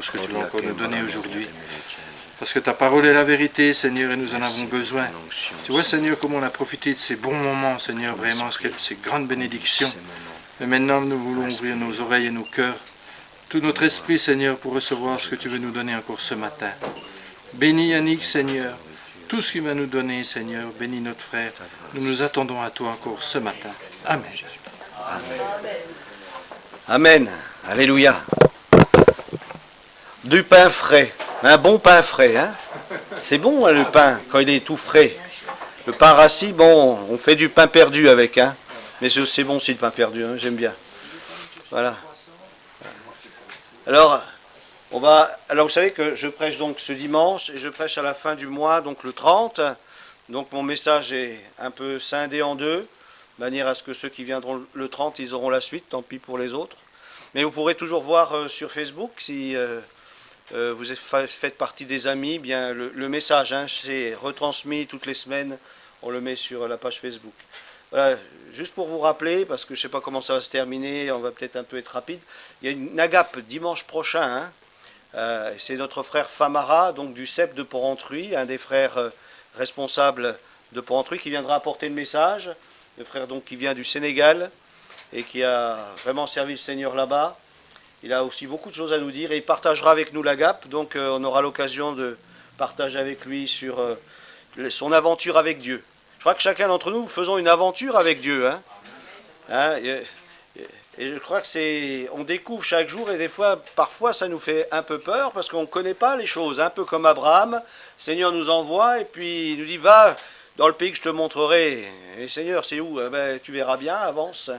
pour ce que tu vas encore nous donner aujourd'hui. Parce que ta parole est la vérité, Seigneur, et nous en avons besoin. Tu vois, Seigneur, comment on a profité de ces bons moments, Seigneur, vraiment, ces grandes bénédictions. Mais maintenant, nous voulons ouvrir nos oreilles et nos cœurs, tout notre esprit, Seigneur, pour recevoir ce que tu veux nous donner encore ce matin. Bénis Yannick, Seigneur, tout ce qu'il va nous donner, Seigneur. Bénis notre frère. Nous nous attendons à toi encore ce matin. Amen. Amen. Amen. Alléluia. Du pain frais. Un bon pain frais, hein. C'est bon, hein, le pain, quand il est tout frais. Le pain rassis, bon, on fait du pain perdu avec, hein. Mais c'est bon aussi le pain perdu, hein, j'aime bien. Voilà. Alors, alors vous savez que je prêche donc ce dimanche, et je prêche à la fin du mois, donc le 30. Donc mon message est un peu scindé en deux, de manière à ce que ceux qui viendront le 30, ils auront la suite, tant pis pour les autres. Mais vous pourrez toujours voir sur Facebook, si vous faites partie des amis, bien le message, hein, c'est retransmis toutes les semaines, on le met sur la page Facebook. Voilà, juste pour vous rappeler, parce que je ne sais pas comment ça va se terminer, on va peut-être un peu être rapide, il y a une agape dimanche prochain, hein, c'est notre frère Famara, donc du CEP de Porrentruy, un des frères responsables de Porrentruy, qui viendra apporter le message, le frère donc qui vient du Sénégal, et qui a vraiment servi le Seigneur là-bas. Il a aussi beaucoup de choses à nous dire, et il partagera avec nous l'agape, donc on aura l'occasion de partager avec lui sur son aventure avec Dieu. Je crois que chacun d'entre nous faisons une aventure avec Dieu, hein. Et je crois que on découvre chaque jour, et des fois, parfois, ça nous fait un peu peur parce qu'on ne connaît pas les choses. Un peu comme Abraham, le Seigneur nous envoie et puis il nous dit va dans le pays que je te montrerai. Et Seigneur, c'est où? Ben, tu verras bien, avance.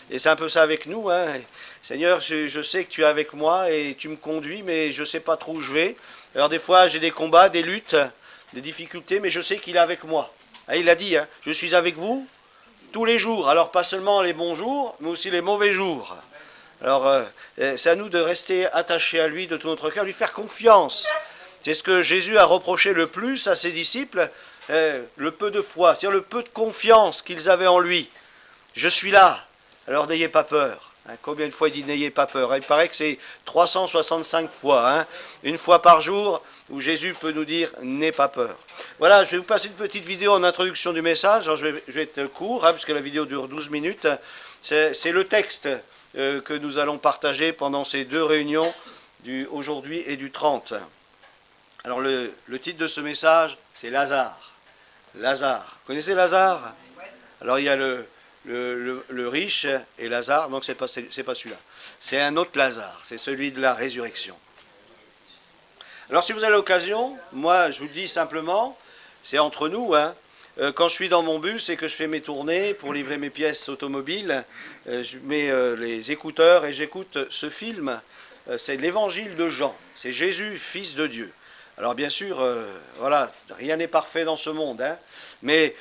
Et c'est un peu ça avec nous, hein. Seigneur, je sais que tu es avec moi et tu me conduis, mais je ne sais pas trop où je vais. Alors des fois, j'ai des combats, des luttes, des difficultés, mais je sais qu'il est avec moi. Il a dit, hein, je suis avec vous tous les jours. Alors pas seulement les bons jours, mais aussi les mauvais jours. Alors c'est à nous de rester attachés à lui de tout notre cœur, lui faire confiance. C'est ce que Jésus a reproché le plus à ses disciples, le peu de foi, c'est-à-dire le peu de confiance qu'ils avaient en lui. Je suis là, alors n'ayez pas peur. Combien de fois il dit n'ayez pas peur? Il paraît que c'est 365 fois, hein, une fois par jour, où Jésus peut nous dire n'aie pas peur. Voilà, je vais vous passer une petite vidéo en introduction du message. Alors, je vais être court, hein, puisque la vidéo dure 12 minutes. C'est le texte que nous allons partager pendant ces deux réunions, du aujourd'hui et du 30. Alors le titre de ce message, c'est Lazare. Lazare. Vous connaissez Lazare? Alors il y a le riche et Lazare, donc c'est pas celui-là. C'est un autre Lazare, c'est celui de la résurrection. Alors si vous avez l'occasion, moi je vous le dis simplement, c'est entre nous, hein, quand je suis dans mon bus et que je fais mes tournées pour livrer mes pièces automobiles, je mets les écouteurs et j'écoute ce film, c'est l'évangile de Jean, c'est Jésus, fils de Dieu. Alors bien sûr, voilà, rien n'est parfait dans ce monde, hein, mais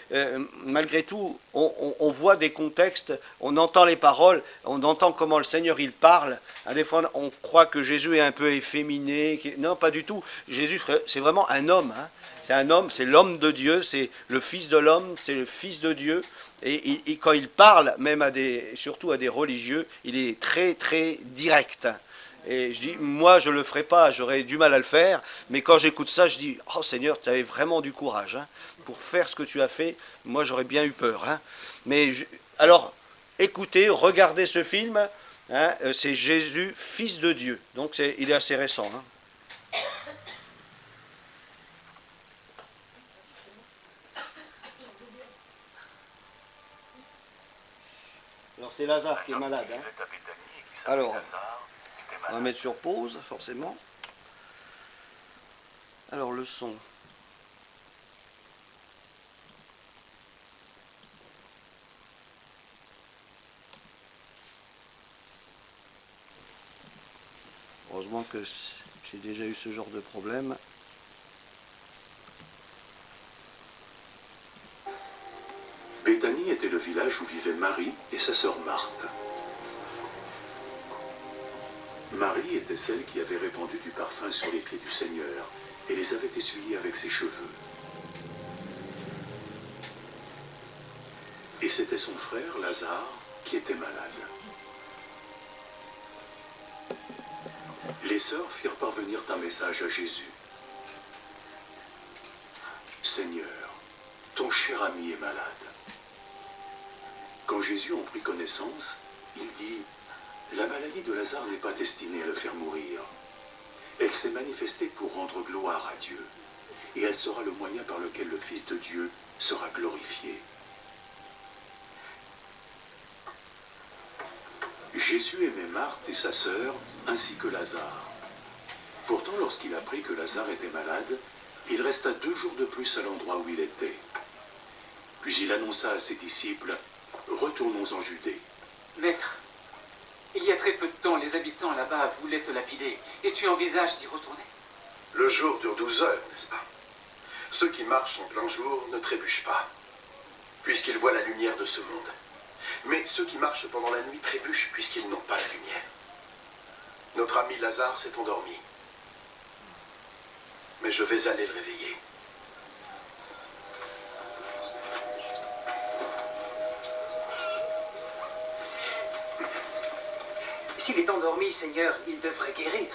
malgré tout, on voit des contextes, on entend les paroles, on entend comment le Seigneur il parle. Des fois, on croit que Jésus est un peu efféminé. Non, pas du tout. Jésus, c'est vraiment un homme. Hein. C'est un homme, c'est l'homme de Dieu, c'est le Fils de l'homme, c'est le Fils de Dieu. Et quand il parle, même surtout à des religieux, il est très très direct. Et je dis, moi je ne le ferai pas, j'aurais du mal à le faire, mais quand j'écoute ça, je dis, oh Seigneur, tu avais vraiment du courage, hein, pour faire ce que tu as fait, moi j'aurais bien eu peur. Hein. Alors, écoutez, regardez ce film, hein, c'est Jésus, fils de Dieu, donc il est assez récent. Hein. Alors c'est Lazare qui est malade. Hein. Alors, on va mettre sur pause, forcément. Alors, le son. Heureusement que j'ai déjà eu ce genre de problème. Béthanie était le village où vivaient Marie et sa sœur Marthe. Marie était celle qui avait répandu du parfum sur les pieds du Seigneur et les avait essuyés avec ses cheveux. Et c'était son frère Lazare qui était malade. Les sœurs firent parvenir un message à Jésus. Seigneur, ton cher ami est malade. Quand Jésus en prit connaissance, il dit, la maladie de Lazare n'est pas destinée à le faire mourir. Elle s'est manifestée pour rendre gloire à Dieu, et elle sera le moyen par lequel le Fils de Dieu sera glorifié. Jésus aimait Marthe et sa sœur, ainsi que Lazare. Pourtant, lorsqu'il apprit que Lazare était malade, il resta 2 jours de plus à l'endroit où il était. Puis il annonça à ses disciples, « Retournons en Judée. » Maître, il y a très peu de temps, les habitants là-bas voulaient te lapider, et tu envisages d'y retourner? Le jour dure 12 heures, n'est-ce pas? Ceux qui marchent en plein jour ne trébuchent pas, puisqu'ils voient la lumière de ce monde. Mais ceux qui marchent pendant la nuit trébuchent, puisqu'ils n'ont pas la lumière. Notre ami Lazare s'est endormi. Mais je vais aller le réveiller. S'il est endormi, Seigneur, il devrait guérir.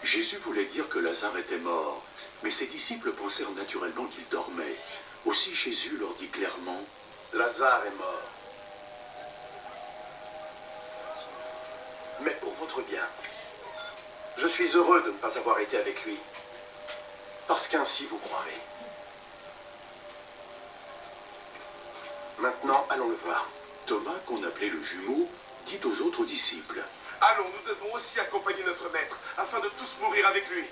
Jésus voulait dire que Lazare était mort, mais ses disciples pensèrent naturellement qu'il dormait. Aussi Jésus leur dit clairement, « Lazare est mort. Mais pour votre bien, je suis heureux de ne pas avoir été avec lui, parce qu'ainsi vous croirez. Maintenant, allons le voir. » Thomas, qu'on appelait le jumeau, dit aux autres disciples, « Allons, nous devons aussi accompagner notre maître, afin de tous mourir avec lui. »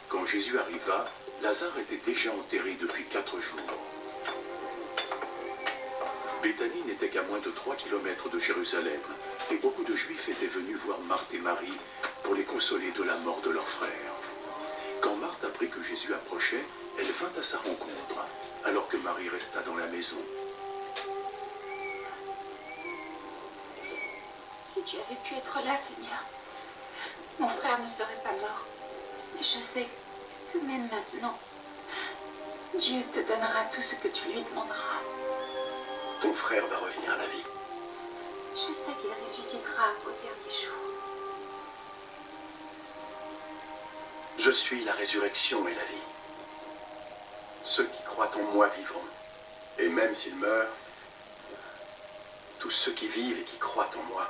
Quand Jésus arriva, Lazare était déjà enterré depuis 4 jours. Béthanie n'était qu'à moins de 3 kilomètres de Jérusalem, et beaucoup de Juifs étaient venus voir Marthe et Marie pour les consoler de la mort de leur frère. Quand Marthe apprit que Jésus approchait, elle vint à sa rencontre, alors que Marie resta dans la maison. Si tu avais pu être là, Seigneur, mon frère ne serait pas mort. Mais je sais que même maintenant, Dieu te donnera tout ce que tu lui demanderas. Ton frère va revenir à la vie. Je sais qu'il ressuscitera au dernier jour. Je suis la résurrection et la vie. Ceux qui croient en moi vivront. Et même s'ils meurent, tous ceux qui vivent et qui croient en moi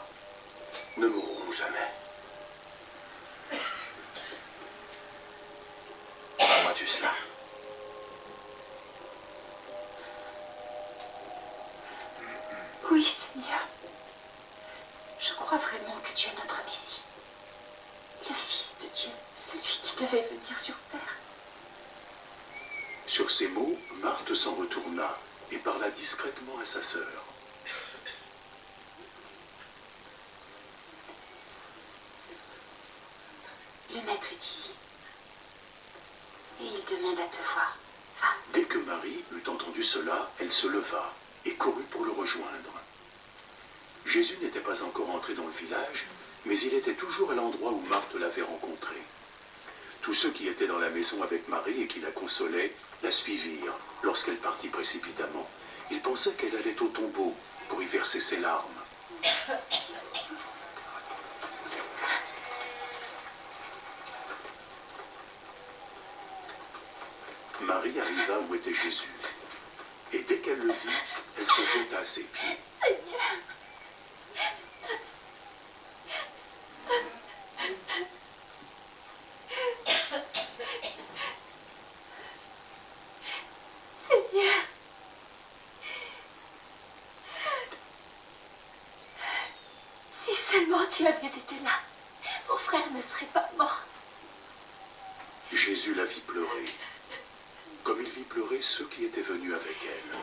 ne mourront jamais. Crois-tu cela? Oui, Seigneur. Je crois vraiment que tu es notre Messie. Le Fils de Dieu, celui qui devait venir sur terre. Sur ces mots, Marthe s'en retourna et parla discrètement à sa sœur. Le maître est ici. Et il demande à te voir. Va. Dès que Marie eut entendu cela, elle se leva et courut pour le rejoindre. Jésus n'était pas encore entré dans le village, mais il était toujours à l'endroit où Marthe l'avait rencontré. Tous ceux qui étaient dans la maison avec Marie et qui la consolaient la suivirent lorsqu'elle partit précipitamment. Ils pensaient qu'elle allait au tombeau pour y verser ses larmes. Marie arriva où était Jésus, et dès qu'elle le vit, elle se jeta à ses pieds. Seigneur. Seigneur. Si seulement tu avais été là, mon frère ne serait pas mort. Jésus la vit pleurer, comme il vit pleurer ceux qui étaient venus avec elle.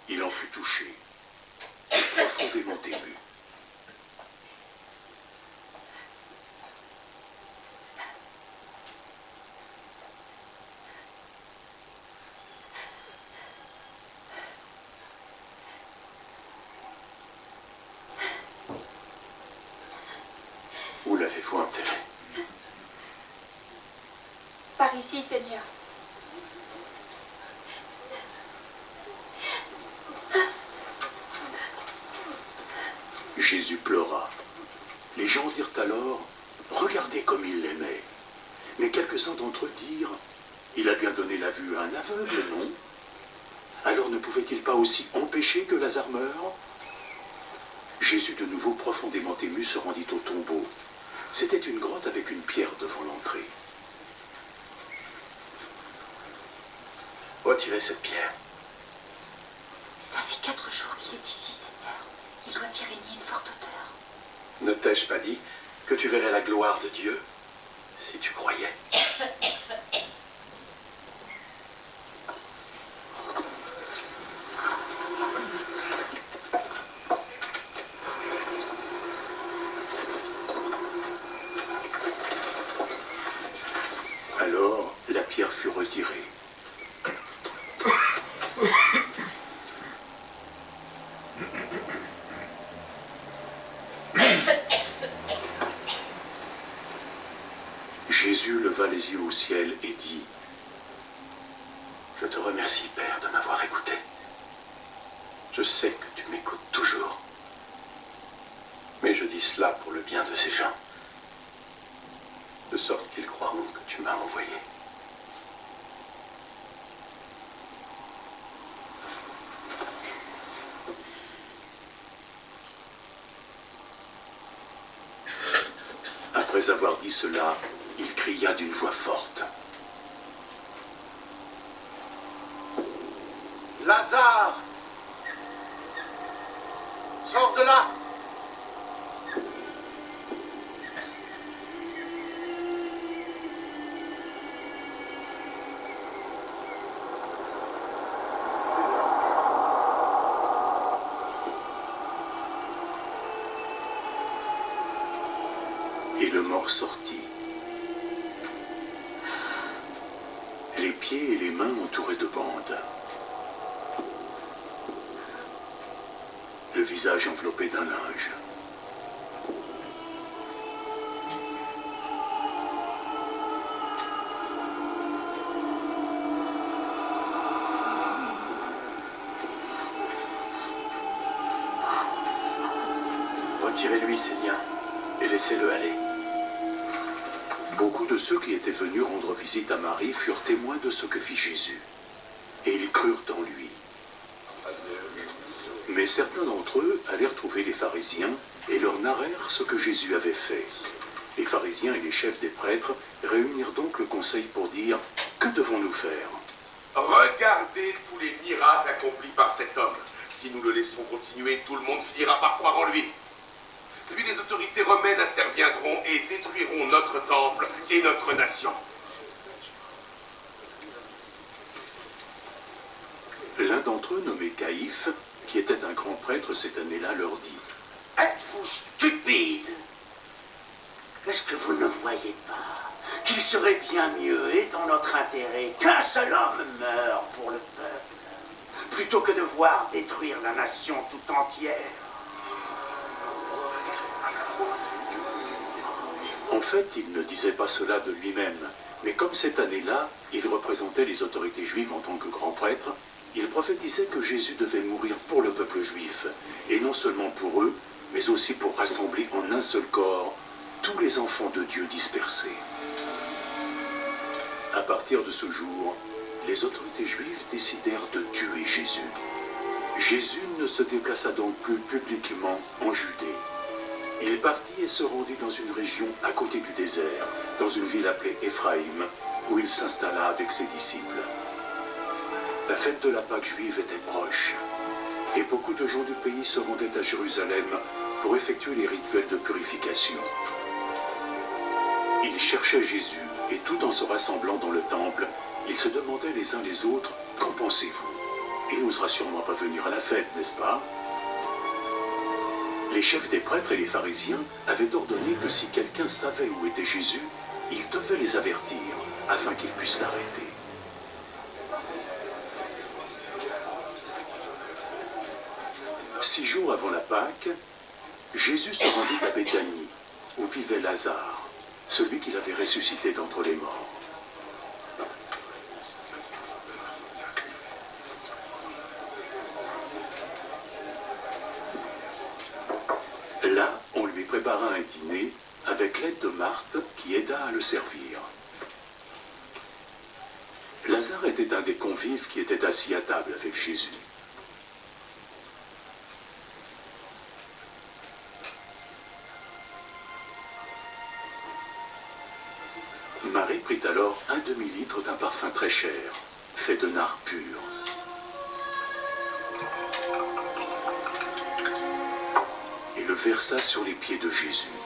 Il en fut touché, et profondément ému. Où l'avez-vous enterré? Par ici, Seigneur. Jésus pleura. Les gens dirent alors, regardez comme il l'aimait. Mais quelques-uns d'entre eux dirent, il a bien donné la vue à un aveugle, non? Alors ne pouvait-il pas aussi empêcher que Lazare meure? Jésus, de nouveau profondément ému, se rendit au tombeau. C'était une grotte avec une pierre devant l'entrée. Retirez cette pierre. Ça fait 4 jours qu'il est ici, Seigneur. Il doit y régner une forte odeur. Ne t'ai-je pas dit que tu verrais la gloire de Dieu si tu croyais? Alors la pierre fut retirée. Jésus leva les yeux au ciel et dit, Je te remercie, Père, de m'avoir écouté. Je sais que tu m'écoutes toujours. Mais je dis cela pour le bien de ces gens, de sorte qu'ils croiront que tu m'as envoyé. Après avoir dit cela, il cria d'une voix forte. Lazare! Sors de là! Et le mort sortit. Les pieds et les mains entourés de bandes. Le visage enveloppé d'un linge. Retirez-lui, Seigneur, et laissez-le aller. Beaucoup de ceux qui étaient venus rendre visite à Marie furent témoins de ce que fit Jésus. Et ils crurent en lui. Mais certains d'entre eux allèrent trouver les pharisiens et leur narrèrent ce que Jésus avait fait. Les pharisiens et les chefs des prêtres réunirent donc le conseil pour dire « Que devons-nous faire ?» Regardez tous les miracles accomplis par cet homme. Si nous le laissons continuer, tout le monde finira par croire en lui. Puis les autorités romaines interviendront et détruiront notre temple et notre nation. L'un d'entre eux, nommé Caïphe, qui était un grand prêtre cette année-là, leur dit « Êtes-vous stupide? Est-ce que vous ne voyez pas qu'il serait bien mieux et dans notre intérêt qu'un seul homme meure pour le peuple, plutôt que de voir détruire la nation tout entière? » En fait, il ne disait pas cela de lui-même, mais comme cette année-là, il représentait les autorités juives en tant que grand prêtre, il prophétisait que Jésus devait mourir pour le peuple juif, et non seulement pour eux, mais aussi pour rassembler en un seul corps tous les enfants de Dieu dispersés. À partir de ce jour, les autorités juives décidèrent de tuer Jésus. Jésus ne se déplaça donc plus publiquement en Judée. Il partit et se rendit dans une région à côté du désert, dans une ville appelée Éphraïm, où il s'installa avec ses disciples. La fête de la Pâque juive était proche, et beaucoup de gens du pays se rendaient à Jérusalem pour effectuer les rituels de purification. Ils cherchaient Jésus, et tout en se rassemblant dans le temple, ils se demandaient les uns les autres, « Qu'en pensez-vous? Il n'osera sûrement pas venir à la fête, n'est-ce pas ?» Les chefs des prêtres et les pharisiens avaient ordonné que si quelqu'un savait où était Jésus, il devait les avertir, afin qu'ils puissent l'arrêter. Six jours avant la Pâque, Jésus se rendit à Béthanie, où vivait Lazare, celui qu'il avait ressuscité d'entre les morts. prépara un dîner avec l'aide de Marthe qui aida à le servir. Lazare était un des convives qui était assis à table avec Jésus. Marie prit alors un demi-litre d'un parfum très cher, fait de nard pur. Et le versa sur les pieds de Jésus.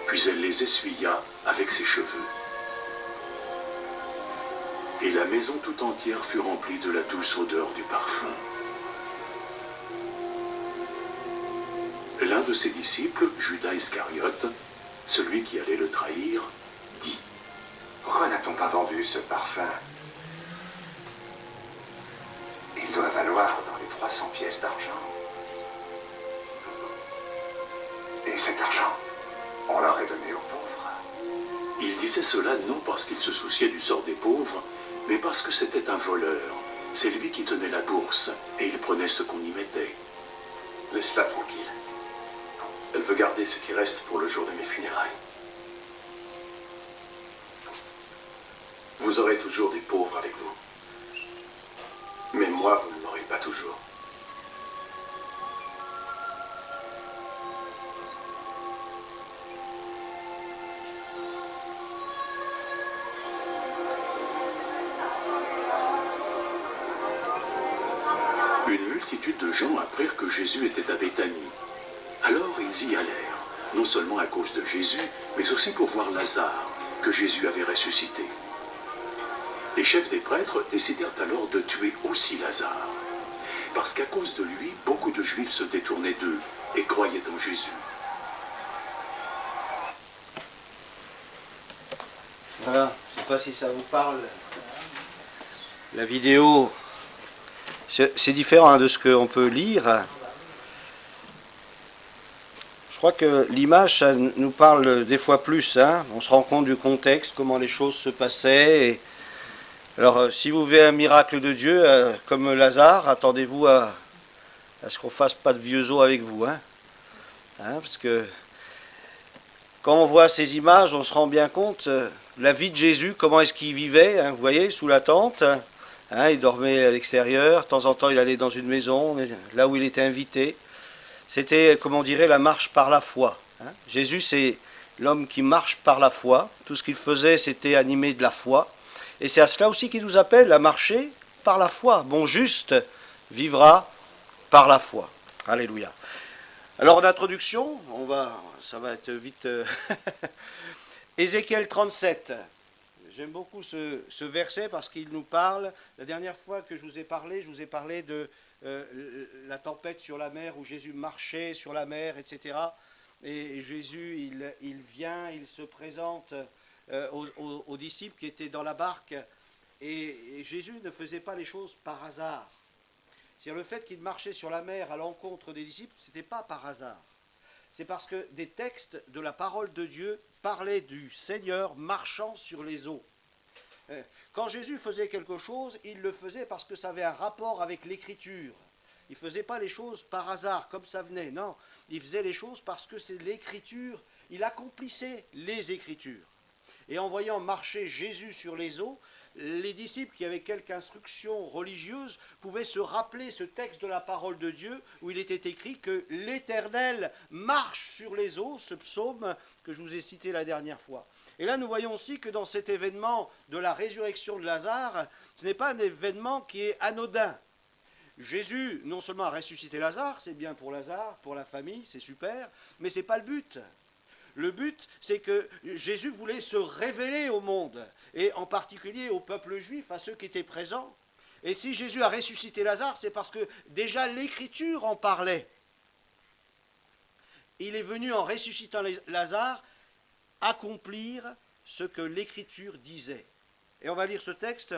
Puis elle les essuya avec ses cheveux. Et la maison tout entière fut remplie de la douce odeur du parfum. L'un de ses disciples, Judas Iscariote, celui qui allait le trahir, dit: Pourquoi n'a-t-on pas vendu ce parfum? Il doit valoir dans les 300 pièces d'argent. Et cet argent, on l'aurait donné aux pauvres. Il disait cela non parce qu'il se souciait du sort des pauvres, mais parce que c'était un voleur. C'est lui qui tenait la bourse, et il prenait ce qu'on y mettait. Laisse-la tranquille. Elle veut garder ce qui reste pour le jour de mes funérailles. Vous aurez toujours des pauvres avec vous. Mais moi, vous ne m'aurez pas toujours. Une multitude de gens apprirent que Jésus était à Béthanie. Alors ils y allèrent, non seulement à cause de Jésus, mais aussi pour voir Lazare, que Jésus avait ressuscité. Les chefs des prêtres décidèrent alors de tuer aussi Lazare, parce qu'à cause de lui, beaucoup de Juifs se détournaient d'eux et croyaient en Jésus. Voilà, je ne sais pas si ça vous parle. La vidéo, c'est différent de ce qu'on peut lire. Je crois que l'image, ça nous parle des fois plus. On se rend compte du contexte, comment les choses se passaient. Et alors, si vous voulez un miracle de Dieu, comme Lazare, attendez-vous à ce qu'on ne fasse pas de vieux os avec vous. Parce que quand on voit ces images, on se rend bien compte la vie de Jésus, comment est-ce qu'il vivait, vous voyez, sous la tente. Il dormait à l'extérieur, de temps en temps il allait dans une maison, là où il était invité. C'était, comme on dirait, la marche par la foi. Jésus, c'est l'homme qui marche par la foi. Tout ce qu'il faisait, c'était animé de la foi. Et c'est à cela aussi qu'il nous appelle à marcher par la foi. Mon juste vivra par la foi. Alléluia. Alors, en introduction, ça va être vite. Ézéchiel 37. J'aime beaucoup ce verset parce qu'il nous parle. La dernière fois que je vous ai parlé de la tempête sur la mer où Jésus marchait sur la mer, etc. Et Jésus, il vient, il se présente aux disciples qui étaient dans la barque. Et Jésus ne faisait pas les choses par hasard. C'est-à-dire le fait qu'il marchait sur la mer à l'encontre des disciples, ce n'était pas par hasard. C'est parce que des textes de la parole de Dieu parlaient du Seigneur marchant sur les eaux. Quand Jésus faisait quelque chose, il le faisait parce que ça avait un rapport avec l'Écriture. Il ne faisait pas les choses par hasard, comme ça venait. Non, il faisait les choses parce que c'est l'Écriture. Il accomplissait les Écritures. Et en voyant marcher Jésus sur les eaux, les disciples qui avaient quelque instruction religieuse pouvaient se rappeler ce texte de la parole de Dieu où il était écrit que l'Éternel marche sur les eaux, ce psaume que je vous ai cité la dernière fois. Et là nous voyons aussi que dans cet événement de la résurrection de Lazare, ce n'est pas un événement qui est anodin. Jésus non seulement a ressuscité Lazare, c'est bien pour Lazare, pour la famille, c'est super, mais ce n'est pas le but. Le but, c'est que Jésus voulait se révéler au monde, et en particulier au peuple juif, à ceux qui étaient présents. Et si Jésus a ressuscité Lazare, c'est parce que déjà l'Écriture en parlait. Il est venu en ressuscitant Lazare accomplir ce que l'Écriture disait. Et on va lire ce texte,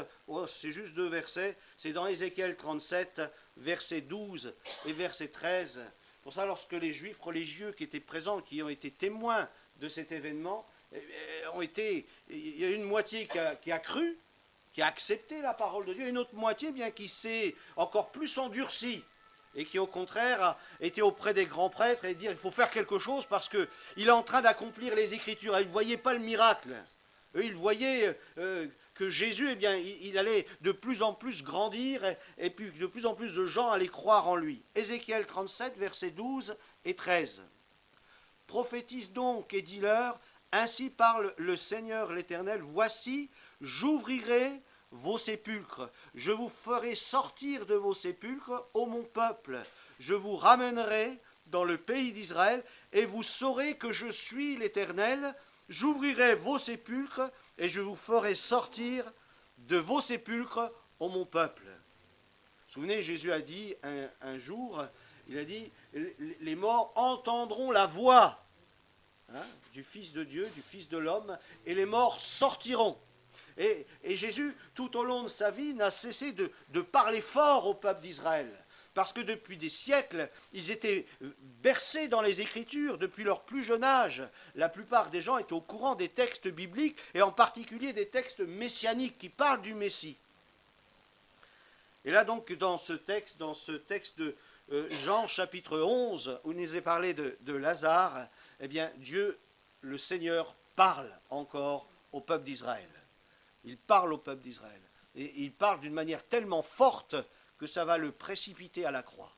c'est juste 2 versets, c'est dans Ézéchiel 37, versets 12 et verset 13. Pour ça, lorsque les Juifs religieux qui étaient présents, qui ont été témoins de cet événement, il y a une moitié qui a cru, qui a accepté la parole de Dieu, et une autre moitié bien qui s'est encore plus endurcie. et qui au contraire a été auprès des grands prêtres et dire il faut faire quelque chose parce qu'il est en train d'accomplir les Écritures. Ils ne voyaient pas le miracle. Eux, ils voyaient que Jésus, eh bien, il allait de plus en plus grandir et puis de plus en plus de gens allaient croire en lui. Ézéchiel 37, versets 12 et 13. Prophétise donc et dis-leur, ainsi parle le Seigneur l'Éternel, voici, j'ouvrirai vos sépulcres, je vous ferai sortir de vos sépulcres, ô mon peuple, je vous ramènerai dans le pays d'Israël, et vous saurez que je suis l'Éternel, j'ouvrirai vos sépulcres, et je vous ferai sortir de vos sépulcres, ô mon peuple. Vous vous souvenez, Jésus a dit un jour, il a dit, les morts entendront la voix du Fils de Dieu, du Fils de l'homme, et les morts sortiront. Et Jésus, tout au long de sa vie, n'a cessé de parler fort au peuple d'Israël. Parce que depuis des siècles, ils étaient bercés dans les Écritures, depuis leur plus jeune âge. La plupart des gens étaient au courant des textes bibliques, et en particulier des textes messianiques qui parlent du Messie. Et là donc, dans ce texte de Jean chapitre 11, où il nous est parlé de Lazare, eh bien, Dieu, le Seigneur, parle encore au peuple d'Israël. Il parle au peuple d'Israël. Et il parle d'une manière tellement forte que ça va le précipiter à la croix.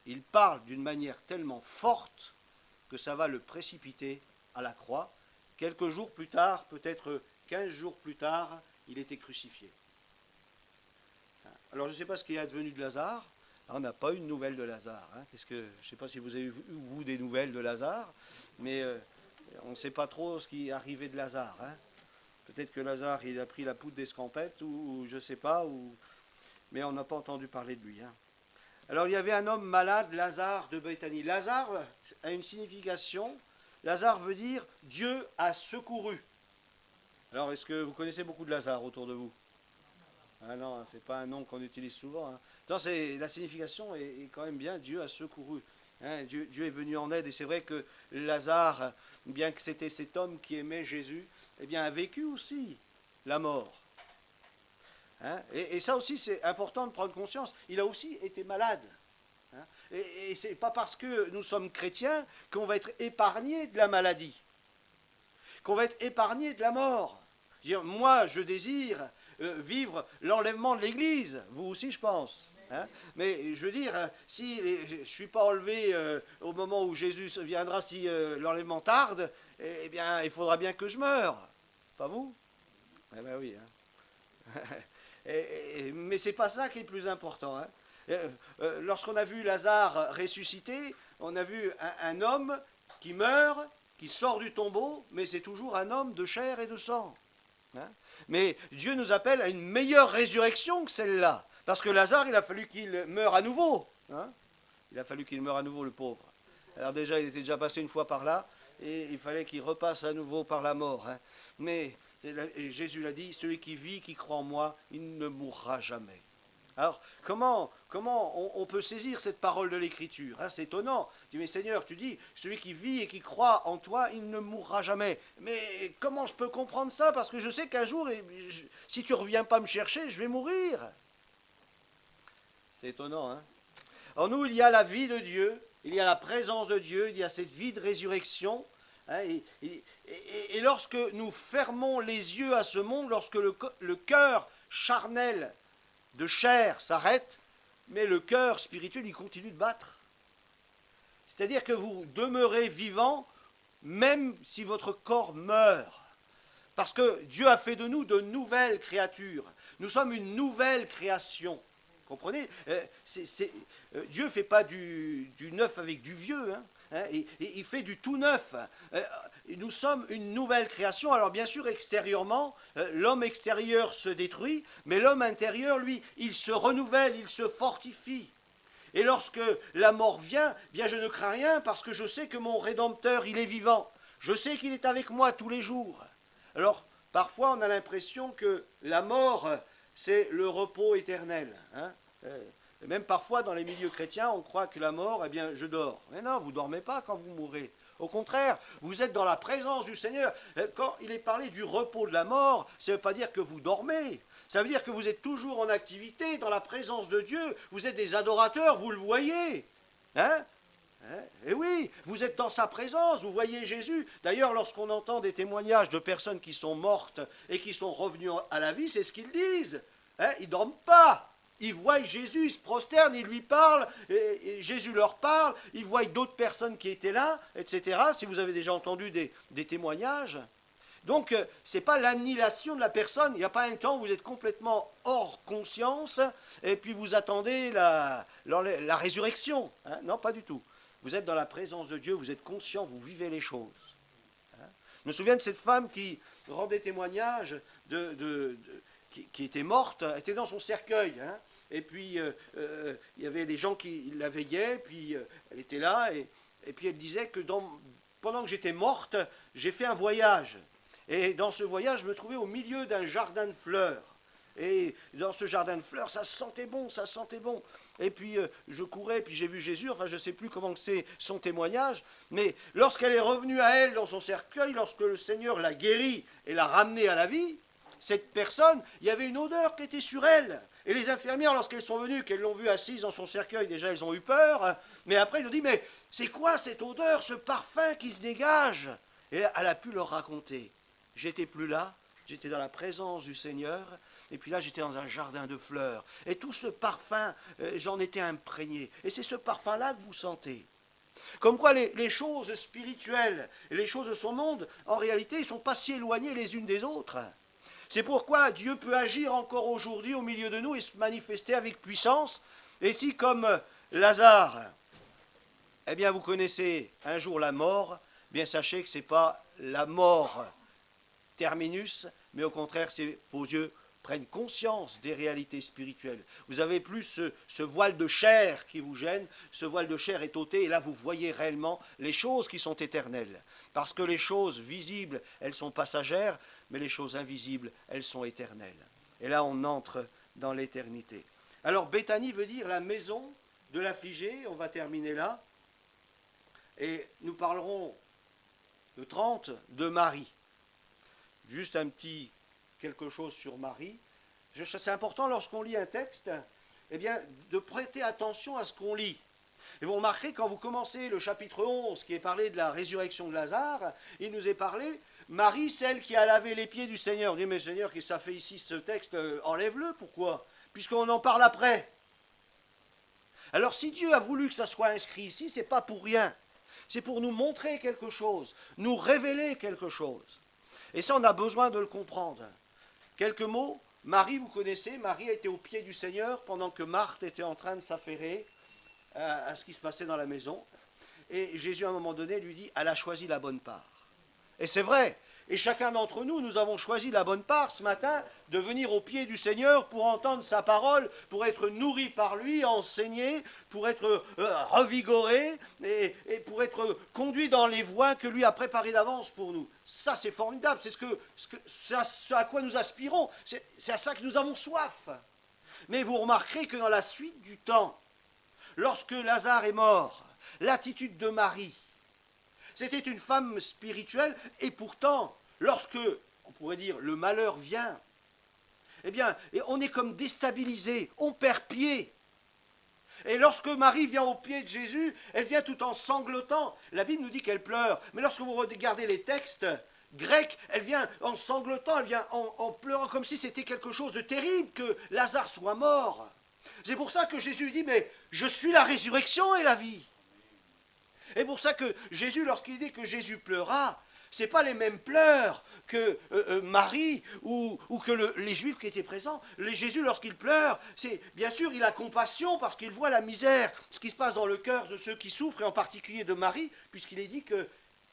Il parle d'une manière tellement forte que ça va le précipiter à la croix. Quelques jours plus tard, peut-être 15 jours plus tard, il était crucifié. Alors je ne sais pas ce qui est advenu de Lazare. On n'a pas eu de nouvelles de Lazare. Je ne sais pas si vous avez eu, vous, des nouvelles de Lazare, mais on ne sait pas trop ce qui est arrivé de Lazare. Peut-être que Lazare, il a pris la poudre d'escampette, ou je ne sais pas, mais on n'a pas entendu parler de lui. Alors il y avait un homme malade, Lazare de Béthanie. Lazare a une signification. Lazare veut dire Dieu a secouru. Alors est-ce que vous connaissez beaucoup de Lazare autour de vous? Ah non, c'est pas un nom qu'on utilise souvent. Non, la signification est quand même bien, Dieu a secouru. Dieu est venu en aide, et c'est vrai que Lazare, bien que c'était cet homme qui aimait Jésus, eh bien a vécu aussi la mort. Et ça aussi c'est important de prendre conscience, il a aussi été malade. Et c'est pas parce que nous sommes chrétiens qu'on va être épargné de la maladie, qu'on va être épargné de la mort. Moi, je désire vivre l'enlèvement de l'Église, vous aussi je pense. Mais je veux dire, si je ne suis pas enlevé au moment où Jésus viendra, si l'enlèvement tarde, eh bien il faudra bien que je meure. Pas vous? Eh bien oui. Mais c'est pas ça qui est le plus important. Lorsqu'on a vu Lazare ressusciter, on a vu un homme qui meurt, qui sort du tombeau, mais c'est toujours un homme de chair et de sang. Mais Dieu nous appelle à une meilleure résurrection que celle-là. Parce que Lazare, il a fallu qu'il meure à nouveau. Il a fallu qu'il meure à nouveau, le pauvre. Alors déjà, il était déjà passé une fois par là, et il fallait qu'il repasse à nouveau par la mort. Mais Jésus l'a dit, celui qui vit, qui croit en moi, il ne mourra jamais. Alors, comment on peut saisir cette parole de l'Écriture? C'est étonnant. Tu dis, mais Seigneur, tu dis, celui qui vit et qui croit en toi, il ne mourra jamais. Mais comment je peux comprendre ça? Parce que je sais qu'un jour, si tu ne reviens pas me chercher, je vais mourir. C'est étonnant, En nous, il y a la vie de Dieu, il y a la présence de Dieu, il y a cette vie de résurrection. Et lorsque nous fermons les yeux à ce monde, lorsque le cœur charnel de chair s'arrête, mais le cœur spirituel, il continue de battre. C'est-à-dire que vous demeurez vivant, même si votre corps meurt. Parce que Dieu a fait de nous de nouvelles créatures. Nous sommes une nouvelle création. Comprenez? Dieu ne fait pas du neuf avec du vieux, il fait du tout neuf. Nous sommes une nouvelle création. Alors bien sûr, extérieurement, l'homme extérieur se détruit, mais l'homme intérieur, lui, il se renouvelle, il se fortifie. Et lorsque la mort vient, bien je ne crains rien, parce que je sais que mon Rédempteur, il est vivant. Je sais qu'il est avec moi tous les jours. Alors, parfois, on a l'impression que la mort, c'est le repos éternel. Et même parfois, dans les milieux chrétiens, on croit que la mort, eh bien, je dors. Mais non, vous ne dormez pas quand vous mourrez. Au contraire, vous êtes dans la présence du Seigneur. Quand il est parlé du repos de la mort, ça ne veut pas dire que vous dormez. Ça veut dire que vous êtes toujours en activité, dans la présence de Dieu. Vous êtes des adorateurs, vous le voyez. Hein? Et oui, vous êtes dans sa présence, vous voyez Jésus. D'ailleurs, lorsqu'on entend des témoignages de personnes qui sont mortes et qui sont revenues à la vie, c'est ce qu'ils disent. Hein? Ils ne dorment pas. Ils voient Jésus, ils se prosternent, ils lui parlent, et Jésus leur parle, ils voient d'autres personnes qui étaient là, etc. Si vous avez déjà entendu des témoignages. Donc, ce n'est pas l'annihilation de la personne, il n'y a pas un temps où vous êtes complètement hors conscience, et puis vous attendez la résurrection. Hein? Non, pas du tout. Vous êtes dans la présence de Dieu, vous êtes conscient, vous vivez les choses. Hein? Je me souviens de cette femme qui rendait témoignage qui était morte, elle était dans son cercueil, hein, et puis il y avait des gens qui la veillaient, puis elle était là, et puis elle disait que pendant que j'étais morte, j'ai fait un voyage, et dans ce voyage, je me trouvais au milieu d'un jardin de fleurs, et dans ce jardin de fleurs, ça sentait bon, et puis je courais, puis j'ai vu Jésus, enfin je ne sais plus comment c'est son témoignage, mais lorsqu'elle est revenue à elle dans son cercueil, lorsque le Seigneur l'a guérie et l'a ramenée à la vie, cette personne, il y avait une odeur qui était sur elle. Et les infirmières, lorsqu'elles sont venues, qu'elles l'ont vue assise dans son cercueil, déjà elles ont eu peur. Mais après, ils ont dit, mais c'est quoi cette odeur, ce parfum qui se dégage? Et elle a pu leur raconter. J'étais plus là, j'étais dans la présence du Seigneur. Et puis là, j'étais dans un jardin de fleurs. Et tout ce parfum, j'en étais imprégné. Et c'est ce parfum-là que vous sentez. Comme quoi les choses spirituelles et les choses de son monde, en réalité, ne sont pas si éloignées les unes des autres. C'est pourquoi Dieu peut agir encore aujourd'hui au milieu de nous et se manifester avec puissance. Et si, comme Lazare, eh bien vous connaissez un jour la mort, bien sachez que ce n'est pas la mort terminus, mais au contraire, vos yeux prennent conscience des réalités spirituelles. Vous avez plus ce voile de chair qui vous gêne, ce voile de chair est ôté, et là vous voyez réellement les choses qui sont éternelles. Parce que les choses visibles, elles sont passagères, mais les choses invisibles, elles sont éternelles. Et là on entre dans l'éternité. Alors Béthanie veut dire la maison de l'affligé, on va terminer là, et nous parlerons le 30 de Marie. Juste un petit quelque chose sur Marie. C'est important lorsqu'on lit un texte, eh bien, de prêter attention à ce qu'on lit. Et vous remarquerez, quand vous commencez le chapitre 11, qui est parlé de la résurrection de Lazare, il nous est parlé, Marie, celle qui a lavé les pieds du Seigneur. On dit, mais Seigneur, qu'est-ce que ça fait ici ce texte? Enlève-le, pourquoi? Puisqu'on en parle après. Alors si Dieu a voulu que ça soit inscrit ici, c'est pas pour rien. C'est pour nous montrer quelque chose, nous révéler quelque chose. Et ça, on a besoin de le comprendre. Quelques mots. Marie, vous connaissez, Marie était au pied du Seigneur pendant que Marthe était en train de s'affairer à ce qui se passait dans la maison. Et Jésus, à un moment donné, lui dit, elle a choisi la bonne part. Et c'est vrai. Et chacun d'entre nous, nous avons choisi la bonne part ce matin de venir au pied du Seigneur pour entendre sa parole, pour être nourri par lui, enseigné, pour être revigoré et pour être conduit dans les voies que lui a préparées d'avance pour nous. Ça, c'est formidable, c'est ce à quoi nous aspirons, c'est à ça que nous avons soif. Mais vous remarquerez que dans la suite du temps, lorsque Lazare est mort, l'attitude de Marie, c'était une femme spirituelle, et pourtant, lorsque, on pourrait dire, le malheur vient, eh bien, on est comme déstabilisé, on perd pied. Et lorsque Marie vient au pied de Jésus, elle vient tout en sanglotant. La Bible nous dit qu'elle pleure, mais lorsque vous regardez les textes grecs, elle vient en sanglotant, elle vient en pleurant, comme si c'était quelque chose de terrible que Lazare soit mort. C'est pour ça que Jésus dit, mais je suis la résurrection et la vie. Et pour ça que Jésus, lorsqu'il dit que Jésus pleura, ce n'est pas les mêmes pleurs que Marie ou que les Juifs qui étaient présents. Jésus, lorsqu'il pleure, bien sûr, il a compassion parce qu'il voit la misère, ce qui se passe dans le cœur de ceux qui souffrent, et en particulier de Marie, puisqu'il est dit que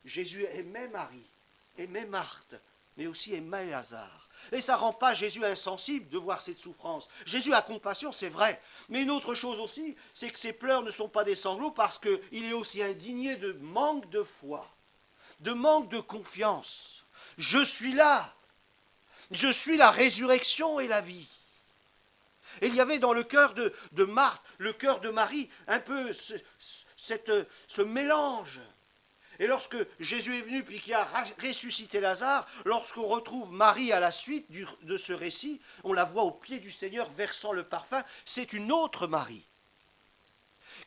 Jésus aimait Marie, aimait Marthe, mais aussi aimait Lazare. Et ça ne rend pas Jésus insensible de voir cette souffrance. Jésus a compassion, c'est vrai. Mais une autre chose aussi, c'est que ses pleurs ne sont pas des sanglots parce qu'il est aussi indigné de manque de foi, de manque de confiance. Je suis là. Je suis la résurrection et la vie. Et il y avait dans le cœur de Marthe, le cœur de Marie, un peu ce mélange. Et lorsque Jésus est venu, puis qu'il a ressuscité Lazare, lorsqu'on retrouve Marie à la suite de ce récit, on la voit au pied du Seigneur versant le parfum, c'est une autre Marie,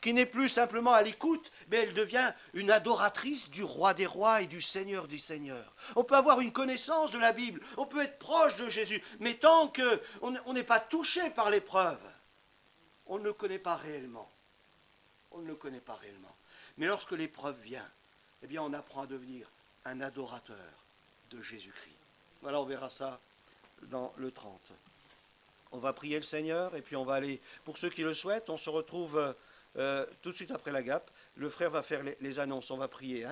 qui n'est plus simplement à l'écoute, mais elle devient une adoratrice du roi des rois et du Seigneur des seigneurs. On peut avoir une connaissance de la Bible, on peut être proche de Jésus, mais tant qu'on n'est pas touché par l'épreuve, on ne le connaît pas réellement. On ne le connaît pas réellement. Mais lorsque l'épreuve vient, eh bien on apprend à devenir un adorateur de Jésus-Christ. Voilà, on verra ça dans le 30. On va prier le Seigneur, et puis on va aller, pour ceux qui le souhaitent, on se retrouve tout de suite après la Gape. Le frère va faire les annonces, on va prier.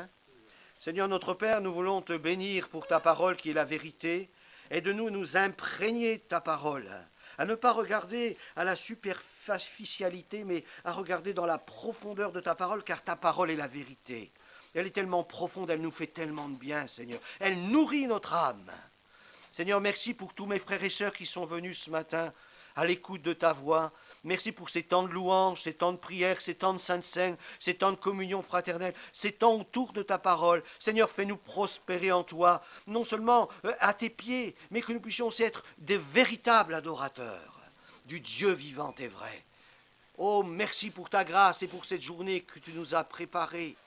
Seigneur notre Père, nous voulons te bénir pour ta parole qui est la vérité. Aide-nous nous imprégner de ta parole, à ne pas regarder à la superficialité, mais à regarder dans la profondeur de ta parole, car ta parole est la vérité. Elle est tellement profonde, elle nous fait tellement de bien, Seigneur. Elle nourrit notre âme. Seigneur, merci pour tous mes frères et sœurs qui sont venus ce matin à l'écoute de ta voix. Merci pour ces temps de louange, ces temps de prière, ces temps de sainte scène, ces temps de communion fraternelle, ces temps autour de ta parole. Seigneur, fais-nous prospérer en toi, non seulement à tes pieds, mais que nous puissions aussi être des véritables adorateurs du Dieu vivant et vrai. Oh, merci pour ta grâce et pour cette journée que tu nous as préparée.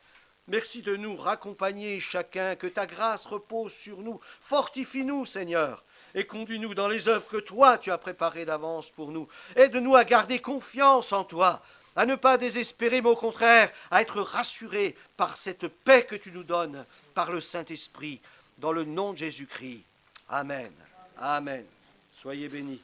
Merci de nous raccompagner chacun, que ta grâce repose sur nous. Fortifie-nous, Seigneur, et conduis-nous dans les œuvres que toi tu as préparées d'avance pour nous. Aide-nous à garder confiance en toi, à ne pas désespérer, mais au contraire, à être rassurés par cette paix que tu nous donnes, par le Saint-Esprit, dans le nom de Jésus-Christ. Amen. Amen. Soyez bénis.